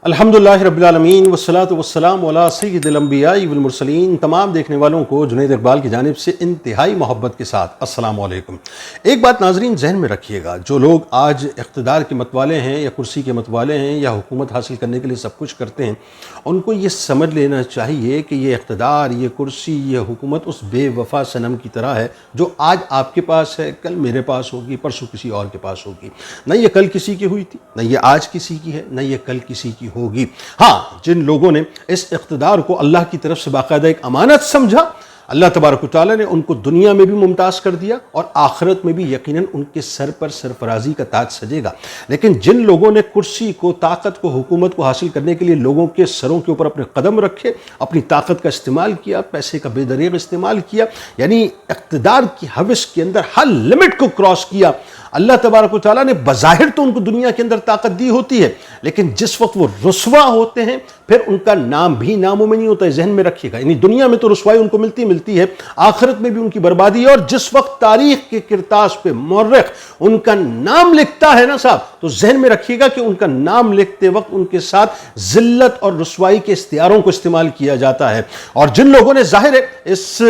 الحمدللہ رب العالمین والصلاۃ والسلام علی سید الانبیاء والمرسلین۔ تمام دیکھنے والوں کو جنید اقبال کی جانب سے انتہائی محبت کے ساتھ السلام علیکم۔ ایک بات ناظرین ذہن میں رکھیے گا، جو لوگ آج اقتدار کے متوالے ہیں یا کرسی کے متوالے ہیں یا حکومت حاصل کرنے کے لیے سب کچھ کرتے ہیں، ان کو یہ سمجھ لینا چاہیے کہ یہ اقتدار، یہ کرسی، یہ حکومت اس بے وفا صنم کی طرح ہے جو آج آپ کے پاس ہے، کل میرے پاس ہوگی، پرسوں کسی اور کے پاس ہوگی۔ نہ یہ کل کسی کی ہوئی تھی، نہ یہ آج کسی کی ہے، نہ یہ کل کسی کی ہوگی۔ ہاں، جن لوگوں نے اس اقتدار کو اللہ کی طرف سے باقاعدہ ایک امانت سمجھا، اللہ تبارک و تعالیٰ نے ان کو دنیا میں بھی ممتاز کر دیا اور آخرت میں بھی یقیناً ان کے سر پر سرفرازی کا تاج سجے گا۔ لیکن جن لوگوں نے کرسی کو، طاقت کو، حکومت کو حاصل کرنے کے لیے لوگوں کے سروں کے اوپر اپنے قدم رکھے، اپنی طاقت کا استعمال کیا، پیسے کا بے دریغ استعمال کیا، یعنی اقتدار کی ہوس کے اندر ہر لمٹ کو کراس کیا، اللہ تبارک و تعالیٰ نے بظاہر تو ان کو دنیا کے اندر طاقت دی ہوتی ہے، لیکن جس وقت وہ رسوا ہوتے ہیں پھر ان کا نام بھی ناموں میں نہیں ہوتا ہے۔ ذہن میں رکھیے گا، یعنی دنیا میں تو رسوائی ان کو ملتی ہے، آخرت میں بھی ان کی بربادی ہے۔ اور جس وقت تاریخ کے کرتاس پہ مورخ ان کا نام لکھتا ہے نا صاحب، تو ذہن میں رکھیے گا کہ ان کا نام لکھتے وقت ان کے ساتھ ذلت اور رسوائی کے استعاروں کو استعمال کیا جاتا ہے۔ اور جن لوگوں نے ظاہر ہے اس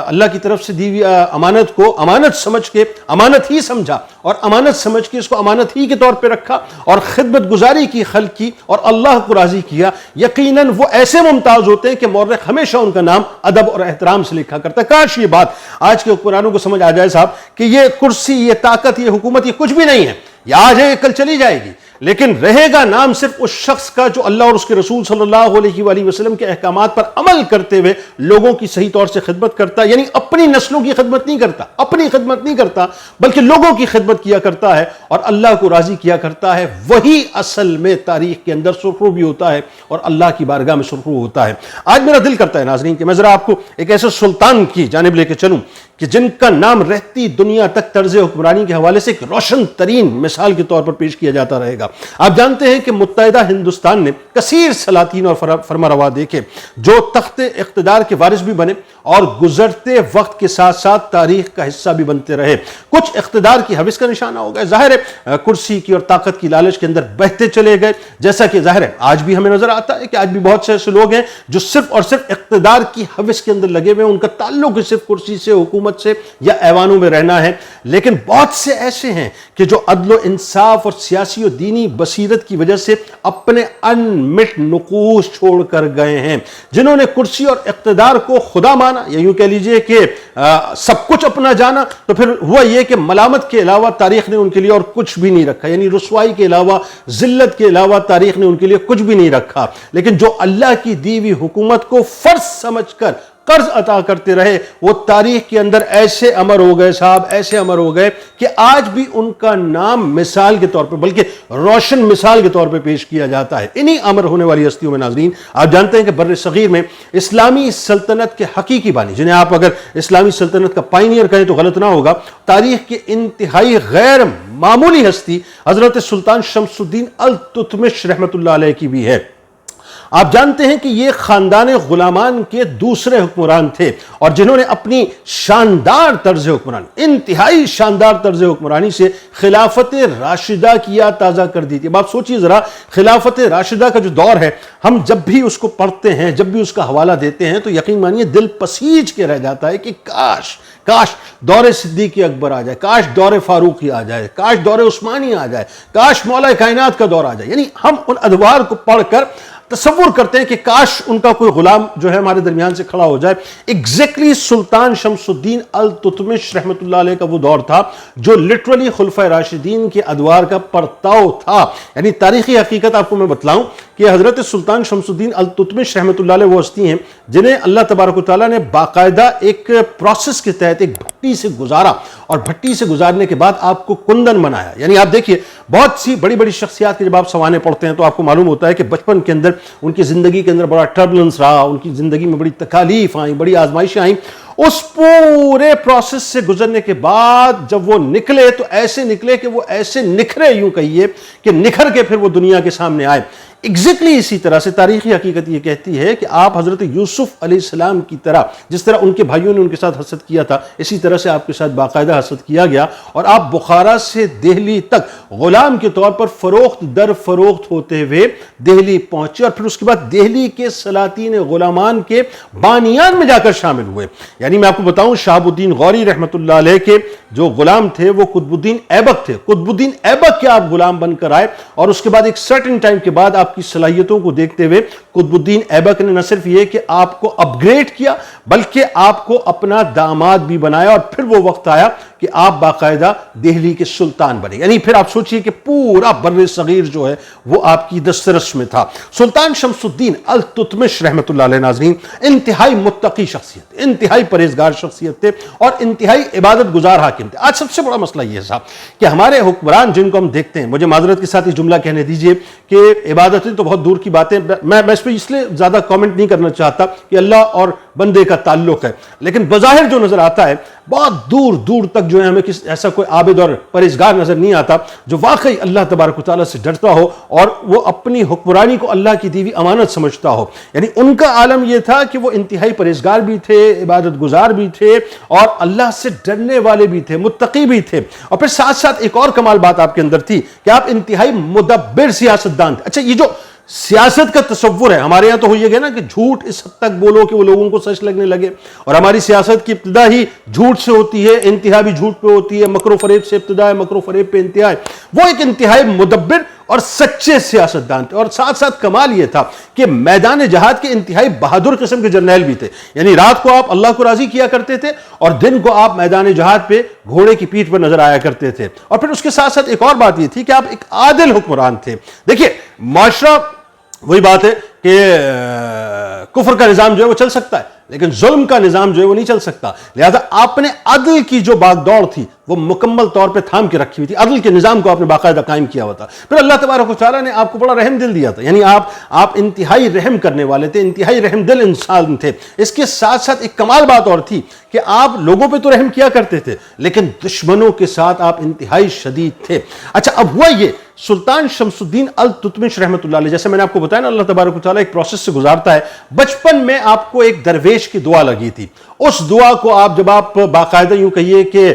اللہ کی طرف سے دی ہوئی امانت کو امانت سمجھ کے امانت ہی سمجھا اور امانت سمجھ کے اس کو امانت ہی کے طور پہ رکھا اور خدمت گزاری کی، خلق کی اور اللہ کو راضی کیا، یقیناً وہ ایسے ممتاز ہوتے ہیں کہ مورخ ہمیشہ ان کا نام ادب اور احترام سے لکھا کرتا ہے۔ کاش یہ بات آج کے حکمرانوں کو سمجھ آ جائے صاحب کہ یہ کرسی، یہ طاقت، یہ حکومت، یہ کچھ بھی نہیں ہے، یہ آج ہے، کل چلی جائے گی، لیکن رہے گا نام صرف اس شخص کا جو اللہ اور اس کے رسول صلی اللہ علیہ وآلہ وسلم کے احکامات پر عمل کرتے ہوئے لوگوں کی صحیح طور سے خدمت کرتا ہے، یعنی اپنی نسلوں کی خدمت نہیں کرتا، اپنی خدمت نہیں کرتا، بلکہ لوگوں کی خدمت کیا کرتا ہے اور اللہ کو راضی کیا کرتا ہے۔ وہی اصل میں تاریخ کے اندر سرخرو بھی ہوتا ہے اور اللہ کی بارگاہ میں سرخرو ہوتا ہے۔ آج میرا دل کرتا ہے ناظرین کہ میں ذرا آپ کو ایک ایسے سلطان کی جانب لے کے چلوں کہ جن کا نام رہتی دنیا تک طرز حکمرانی کے حوالے سے ایک روشن ترین مثال کے طور پر پیش کیا جاتا رہے گا۔ آپ جانتے ہیں کہ متحدہ ہندوستان نے کثیر سلاطین اور فرمانروا دیکھے جو تخت اقتدار کے وارث بھی بنے اور گزرتے وقت کے ساتھ ساتھ تاریخ کا حصہ بھی بنتے رہے۔ کچھ اقتدار کی ہوس کا نشانہ ہو گئے، ظاہر ہے کرسی کی اور طاقت کی لالچ کے اندر بہتے چلے گئے، جیسا کہ ظاہر ہے آج بھی ہمیں نظر آتا ہے کہ آج بھی بہت سے ایسے لوگ ہیں جو صرف اور صرف اقتدار کی ہوس کے اندر لگے ہوئے ہیں، ان کا تعلق صرف کرسی سے، حکومت سے یا ایوانوں میں رہنا ہے۔ لیکن بہت سے ایسے ہیں کہ جو عدل و انصاف اور سیاسی و دینی بصیرت کی وجہ سے اپنے انمٹ نقوش چھوڑ کر گئے ہیں، جنہوں نے کرسی اور اقتدار کو خدا مانا یا یوں کہہ لیجئے کہ سب کچھ اپنا جانا، تو پھر ہوا یہ کہ ملامت کے علاوہ تاریخ نے ان کے لیے اور کچھ بھی نہیں رکھا، یعنی رسوائی کے علاوہ، ذلت کے علاوہ تاریخ نے ان کے لیے کچھ بھی نہیں رکھا۔ لیکن جو اللہ کی دی ہوئی حکومت کو فرض سمجھ کر قرض عطا کرتے رہے، وہ تاریخ کے اندر ایسے امر ہو گئے صاحب، ایسے امر ہو گئے کہ آج بھی ان کا نام مثال کے طور پر بلکہ روشن مثال کے طور پہ پیش کیا جاتا ہے۔ انہی امر ہونے والی ہستیوں میں ناظرین آپ جانتے ہیں کہ بر صغیر میں اسلامی سلطنت کے حقیقی بانی، جنہیں آپ اگر اسلامی سلطنت کا پائنیئر کہیں تو غلط نہ ہوگا، تاریخ کے انتہائی غیر معمولی ہستی حضرت سلطان شمس الدین التتمش رحمۃ اللہ علیہ کی بھی ہے۔ آپ جانتے ہیں کہ یہ خاندان غلامان کے دوسرے حکمران تھے اور جنہوں نے اپنی شاندار طرز حکمرانی، انتہائی شاندار طرز حکمرانی سے خلافت راشدہ کی یاد تازہ کر دی تھی۔ اب آپ سوچئے ذرا، خلافت راشدہ کا جو دور ہے، ہم جب بھی اس کو پڑھتے ہیں، جب بھی اس کا حوالہ دیتے ہیں تو یقین مانیے دل پسیج کے رہ جاتا ہے کہ کاش دور صدیق اکبر آ جائے، کاش دور فاروقی آ جائے، کاش دور عثمانی آ جائے، کاش مولا کائنات کا دور آ جائے۔ یعنی ہم ان ادوار کو پڑھ کر تصور کرتے ہیں کہ کاش ان کا کوئی غلام جو ہے ہمارے درمیان سے کھڑا ہو جائے۔ ایگزیکٹلی سلطان شمس الدین التتمش رحمۃ اللہ علیہ کا وہ دور تھا جو لٹرلی خلفائے راشدین کے ادوار کا پرتاؤ تھا۔ یعنی تاریخی حقیقت آپ کو میں بتلاؤں کہ حضرت سلطان شمس الدین التتمش رحمۃ اللہ علیہ وہ ہستی ہیں جنہیں اللہ تبارک و تعالیٰ نے باقاعدہ ایک پروسیس کے تحت ایک بھٹی سے گزارا اور بھٹی سے گزارنے کے بعد آپ کو کندن بنایا۔ یعنی آپ دیکھیے بہت سی بڑی بڑی شخصیات کے جب آپ سوانے پڑھتے ہیں تو آپ کو معلوم ہوتا ہے کہ بچپن کے اندر ان کی زندگی کے اندر بڑا ٹربلنس رہا، ان کی زندگی میں بڑی تکالیف آئیں، بڑی آزمائشیں آئیں۔ اس پورے پروسیس سے گزرنے کے بعد جب وہ نکلے تو ایسے نکلے کہ وہ ایسے نکھرے، یوں کہیے کہ نکھر کے پھر وہ دنیا کے سامنے آئے۔ ایگزیکٹلی اسی طرح سے تاریخی حقیقت یہ کہتی ہے کہ آپ حضرت یوسف علیہ السلام کی طرح، جس طرح ان کے بھائیوں نے ان کے ساتھ حسد کیا تھا، اسی طرح سے آپ کے ساتھ باقاعدہ حسد کیا گیا، اور آپ بخارا سے دہلی تک غلام کے طور پر فروخت در فروخت ہوتے ہوئے دہلی پہنچے، اور پھر اس کے بعد دہلی کے سلاطین غلامان کے بانیان میں جا کر شامل ہوئے۔ یعنی میں آپ کو بتاؤں، شہاب الدین غوری رحمۃ اللہ علیہ کے جو غلام تھے وہ قطب الدین ایبک تھے۔ قطب الدین ایبک کے آپ غلام بن کر آئے، اور اس کے بعد ایک سرٹن ٹائم کے بعد آپ کی صلاحیتوں کو دیکھتے ہوئے قطب الدین ایبک نے نہ صرف یہ کہ آپ کو اپ گریڈ کیا، بلکہ آپ کو اپنا داماد بھی بنایا، اور پھر وہ وقت آیا کہ آپ باقاعدہ دہلی کے سلطان بنے۔ یعنی پھر آپ سوچئے کہ پورا بر صغیر جو ہے وہ آپ کی دسترس میں تھا۔ سلطان شمس الدین التتمش رحمۃ اللہ علیہ ناظرین انتہائی متقی شخصیت، انتہائی پرہیزگار شخصیت تھے، اور انتہائی عبادت گزار حاکم تھے۔ آج سب سے بڑا مسئلہ یہ ہے صاحب کہ ہمارے حکمران جن کو ہم دیکھتے ہیں، مجھے معذرت کے ساتھ یہ جملہ کہنے دیجئے کہ عبادتیں تو بہت دور کی باتیں، میں اس پہ اس لیے زیادہ کامنٹ نہیں کرنا چاہتا کہ اللہ اور بندے کا تعلق ہے، لیکن بظاہر جو نظر آتا ہے بہت دور دور تک جو ہے ہمیں ایسا کوئی عابد اور پرہیزگار نظر نہیں آتا جو واقعی اللہ تبارک و تعالیٰ سے ڈرتا ہو اور وہ اپنی حکمرانی کو اللہ کی دی ہوئی امانت سمجھتا ہو۔ یعنی ان کا عالم یہ تھا کہ وہ انتہائی پرہیزگار بھی تھے، عبادت گزار بھی تھے، اور اللہ سے ڈرنے والے بھی تھے، متقی بھی تھے، اور پھر ساتھ ساتھ ایک اور کمال بات آپ کے اندر تھی کہ آپ انتہائی مدبر سیاستدان تھے۔ اچھا، یہ جو سیاست کا تصور ہے ہمارے یہاں تو ہو یہ گیا نا کہ جھوٹ اس حد تک بولو کہ وہ لوگوں کو سچ لگنے لگے، اور ہماری سیاست کی ابتدا ہی جھوٹ سے ہوتی ہے، انتہا بھی جھوٹ پہ ہوتی ہے، مکر و فریب سے ابتدا ہے، مکر و فریب پہ انتہا ہے۔ وہ ایک انتہائی مدبر اور سچے سیاستدان تھے، اور ساتھ ساتھ کمال یہ تھا کہ میدان جہاد کے انتہائی بہادر قسم کے جرنیل بھی تھے۔ یعنی رات کو آپ اللہ کو راضی کیا کرتے تھے، اور دن کو آپ میدان جہاد پہ گھوڑے کی پیٹھ پر نظر آیا کرتے تھے۔ اور پھر اس کے ساتھ ساتھ ایک اور بات یہ تھی کہ آپ ایک عادل حکمران تھے۔ دیکھیے، معاشرہ وہی بات ہے کہ کفر کا نظام جو ہے وہ چل سکتا ہے، لیکن ظلم کا نظام جو ہے وہ نہیں چل سکتا، لہذا آپ نے عدل کی جو باغ دوڑ تھی وہ مکمل طور پہ تھام کے رکھی ہوئی تھی، عدل کے نظام کو آپ نے باقاعدہ قائم کیا ہوا تھا۔ پھر اللہ تبارک و تعالیٰ نے آپ کو بڑا رحم دل دیا تھا، یعنی آپ انتہائی رحم کرنے والے تھے، انتہائی رحم دل انسان تھے۔ اس کے ساتھ ساتھ ایک کمال بات اور تھی کہ آپ لوگوں پہ تو رحم کیا کرتے تھے، لیکن دشمنوں کے ساتھ آپ انتہائی شدید تھے۔ اچھا، اب ہوا یہ سلطان شمس الدین التتمش رحمۃ اللہ علیہ، جیسے میں نے آپ کو بتایا نا، اللہ تبارک و تعالیٰ ایک پروسیس سے گزارتا ہے۔ بچپن میں آپ کو ایک درویش کی دعا لگی تھی، اس دعا کو آپ جب آپ باقاعدہ یوں کہیے کہ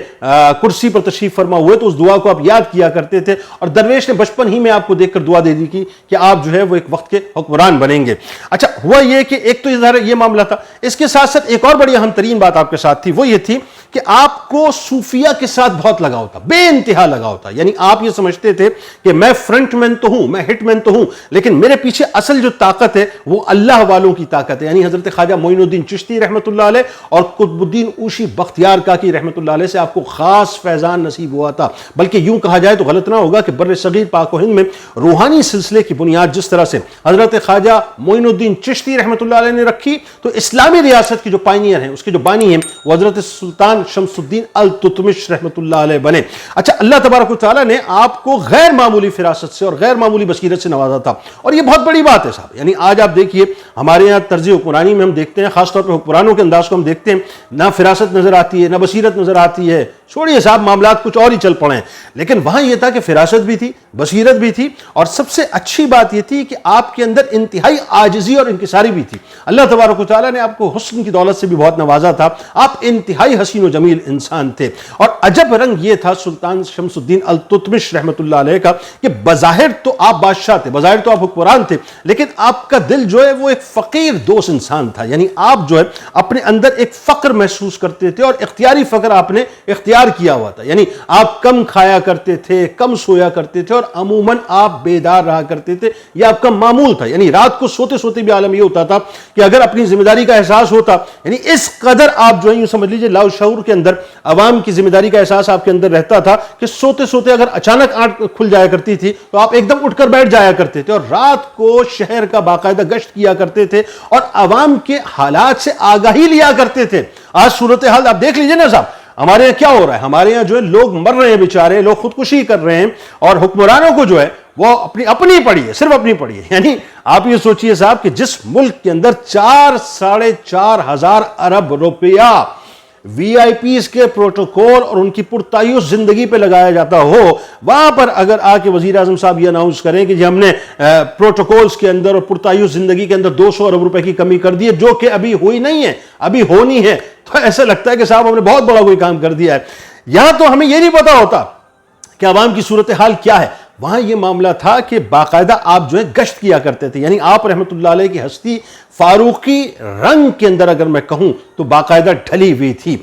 کرسی پر تشریف فرما ہوئے تو اس دعا کو آپ یاد کیا کرتے تھے، اور درویش نے بچپن ہی میں آپ کو دیکھ کر دعا دے دی کی کہ آپ جو ہے وہ ایک وقت کے حکمران بنیں گے۔ اچھا، ہوا یہ کہ ایک تو یہ معاملہ تھا، اس کے ساتھ ساتھ ایک اور بڑی اہم ترین بات آپ کے ساتھ تھی، وہ یہ تھی کہ آپ کو صوفیہ کے ساتھ بہت لگاؤ تھا، بے انتہا لگاؤ تھا۔ یعنی آپ یہ سمجھتے تھے کہ میں فرنٹ مین تو ہوں، میں ہٹ مین تو ہوں، لیکن میرے پیچھے اصل جو طاقت ہے وہ اللہ والوں کی طاقت ہے۔ یعنی حضرت خواجہ معین الدین چشتی رحمۃ اللہ علیہ اور قطب الدین اوشی بختیار کاکی رحمۃ اللہ علیہ سے آپ کو خاص فیضان نصیب ہوا تھا۔ بلکہ یوں کہا جائے تو غلط نہ ہوگا کہ بر صغیر پاک و ہند میں روحانی سلسلے کی بنیاد جس طرح سے حضرت خواجہ معین الدین چشتی رحمۃ اللہ علیہ نے رکھی، تو اسلامی ریاست کی جو پائنیئر ہیں، اس کے جو بانی ہیں، وہ حضرت سلطان شمس الدین التتمش رحمۃ اللہ علیہ بنے۔ اچھا، اللہ تبارک و تعالیٰ نے آپ کو غیر معمولی فراست سے اور غیر معمولی بصیرت سے نوازا تھا، اور یہ بہت بڑی بات ہے صاحب۔ یعنی آج آپ دیکھیے ہمارے یہاں طرز حکمرانی میں ہم دیکھتے ہیں، خاص طور پہ حکمرانوں کے انداز کو ہم دیکھتے ہیں، نہ فراست نظر آتی ہے، نہ بصیرت نظر آتی ہے، چھوڑیے صاحب معاملات کچھ اور ہی چل پڑے ہیں، لیکن وہاں یہ تھا کہ فراست بھی تھی، بصیرت بھی تھی، اور سب سے اچھی بات یہ تھی کہ آپ کے اندر انتہائی عاجزی اور انکساری بھی تھی۔ اللہ تبارک و تعالیٰ نے آپ کو حسن کی دولت سے بھی بہت نوازا تھا، آپ انتہائی حسین و جمیل انسان تھے۔ اور عجب رنگ یہ تھا سلطان شمس الدین التتمش رحمۃ اللہ علیہ کا کہ بظاہر تو آپ بادشاہ تھے، بظاہر تو آپ حکمران تھے، لیکن آپ کا دل جو ہے وہ ایک فقیر دوست انسان تھا۔ یعنی آپ جو ہے اپنے اندر ایک فقر محسوس کرتے تھے، اور اختیاری فقر آپ نے اختیار کیا ہوا تھا۔ یعنی آپ کم کھایا کرتے تھے، کم سویا کرتے تھے، اور عموماً آپ بیدار رہا کرتے تھے، یہ آپ کا معمول تھا۔ یعنی رات کو سوتے سوتے بھی عالم یہ ہوتا تھا کہ اگر اپنی ذمہ داری کا احساس ہوتا، یعنی اس قدر آپ جو ہے یوں سمجھ لیجیے لاؤ شعور کے اندر عوام کی ذمہ داری کا احساس آپ کے اندر رہتا تھا کہ سوتے سوتے اگر اچانک آنکھ کھل جایا کرتی تھی تو آپ ایک دم اٹھ کر بیٹھ جایا کرتے تھے، اور رات کو شہر کا باقاعدہ گشت کیا کرتے تھے، اور عوام کے حالات سے آگاہی لیا کرتے تھے۔ آج صورتحال آپ دیکھ لیجئے نا صاحب، ہمارے یہاں کیا ہو رہا ہے، ہمارے یہاں جو ہے لوگ مر رہے ہیں بیچارے، لوگ خودکشی کر رہے ہیں، اور حکمرانوں کو جو ہے وہ اپنی پڑی ہے، صرف اپنی پڑی ہے۔ یعنی آپ یہ سوچئے صاحب کہ جس ملک کے اندر 4 سے 4.5 ہزار ارب روپیہ وی آئی پیز کے پروٹوکول اور ان کی پرتعیش زندگی پہ لگایا جاتا ہو، وہاں پر اگر آ کے وزیر اعظم صاحب یہ اناؤنس کریں کہ جی ہم نے پروٹوکولز کے اندر اور پرتعیش زندگی کے اندر 200 ارب روپے کی کمی کر دی ہے، جو کہ ابھی ہوئی نہیں ہے، ابھی ہونی ہے، تو ایسا لگتا ہے کہ صاحب ہم نے بہت بڑا کوئی کام کر دیا ہے۔ یہاں تو ہمیں یہ نہیں پتا ہوتا کہ عوام کی صورتحال کیا ہے، وہاں یہ معاملہ تھا کہ باقاعدہ آپ جو ہے گشت کیا کرتے تھے، یعنی آپ رحمت اللہ علیہ کی ہستی فاروقی رنگ کے اندر اگر میں کہوں تو باقاعدہ ڈھلی ہوئی تھی۔